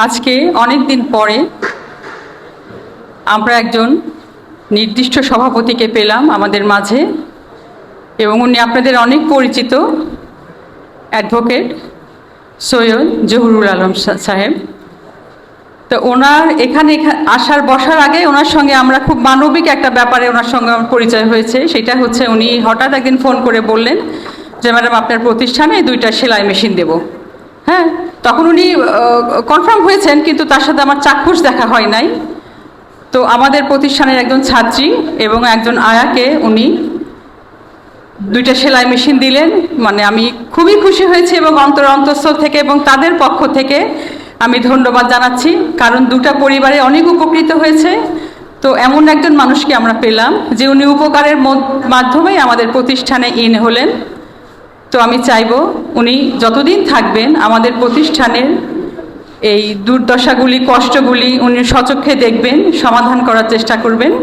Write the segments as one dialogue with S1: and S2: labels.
S1: আজকে অনেক দিন পরে আমরা একজন নির্দিষ্ট সভাপতিকে পেলাম আমাদের মাঝে, এবং উনি আপনাদের অনেক পরিচিত অ্যাডভোকেট সৈয়দ জহুরুল আলম সাহেব। তো ওনার এখানে আসার বসার আগে ওনার সঙ্গে আমরা খুব মানবিক একটা ব্যাপারে ওনার সঙ্গে আমার পরিচয় হয়েছে। সেটা হচ্ছে উনি হঠাৎ একদিন ফোন করে বললেন যে ম্যাডাম আপনার প্রতিষ্ঠানে 2টা সেলাই মেশিন দেব। হ্যাঁ, তখন উনি কনফার্ম হয়েছেন, কিন্তু তার সাথে আমার চাক্ষুষ দেখা হয় নাই। তো আমাদের প্রতিষ্ঠানের একজন ছাত্রী এবং একজন আয়াকে উনি 2টা সেলাই মেশিন দিলেন। মানে আমি খুবই খুশি হয়েছি এবং অন্তঃস্থল থেকে এবং তাদের পক্ষ থেকে আমি ধন্যবাদ জানাচ্ছি, কারণ 2টা পরিবারে অনেক উপকৃত হয়েছে। তো এমন একজন মানুষকে আমরা পেলাম যে উনি উপকারের মাধ্যমেই আমাদের প্রতিষ্ঠানে হলেন। তো আমি চাইব উনি যতদিন থাকবেন আমাদের প্রতিষ্ঠানের এই দুর্দশাগুলি, কষ্টগুলি উনি সচক্ষে দেখবেন, সমাধান করার চেষ্টা করবেন।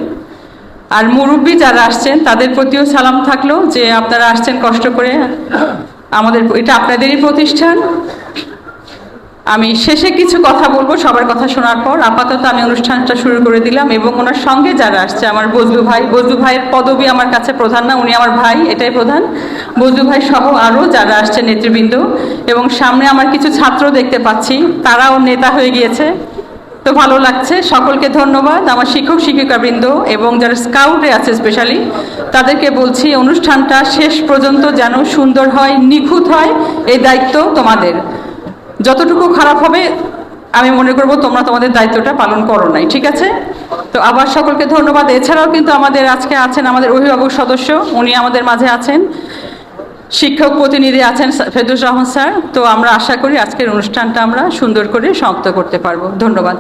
S1: আর মুরব্বী যারা আসছেন তাদের প্রতিও সালাম থাকলো যে আপনারা আসছেন কষ্ট করে, আমাদের এটা আপনাদেরই প্রতিষ্ঠান। আমি শেষে কিছু কথা বলবো সবার কথা শোনার পর। আপাতত আমি অনুষ্ঠানটা শুরু করে দিলাম। এবং ওনার সঙ্গে যারা আসছে, আমার বজলু ভাইয়ের পদবি আমার কাছে প্রধান না, উনি আমার ভাই, এটাই প্রধান। বজলু ভাই সহ আরও যারা আসছে নেতৃবৃন্দ, এবং সামনে আমার কিছু ছাত্র দেখতে পাচ্ছি, তারাও নেতা হয়ে গিয়েছে, তো ভালো লাগছে। সকলকে ধন্যবাদ। আমার শিক্ষক শিক্ষিকাবৃন্দ এবং যারা স্কাউটে আছে স্পেশালি, তাদেরকে বলছি অনুষ্ঠানটা শেষ পর্যন্ত যেন সুন্দর হয়, নিখুঁত হয়, এই দায়িত্ব তোমাদের। যতটুকু খারাপ হবে আমি মনে করব তোমরা তোমাদের দায়িত্বটা পালন করো নাই, ঠিক আছে? তো আবার সকলকে ধন্যবাদ। এছাড়াও কিন্তু আমাদের আজকে আছেন আমাদের অভিভাবক সদস্য, উনি আমাদের মাঝে আছেন, শিক্ষক প্রতিনিধি আছেন ফেরদৌস রহমান স্যার। তো আমরা আশা করি আজকের অনুষ্ঠানটা আমরা সুন্দর করে সমাপ্ত করতে পারবো। ধন্যবাদ।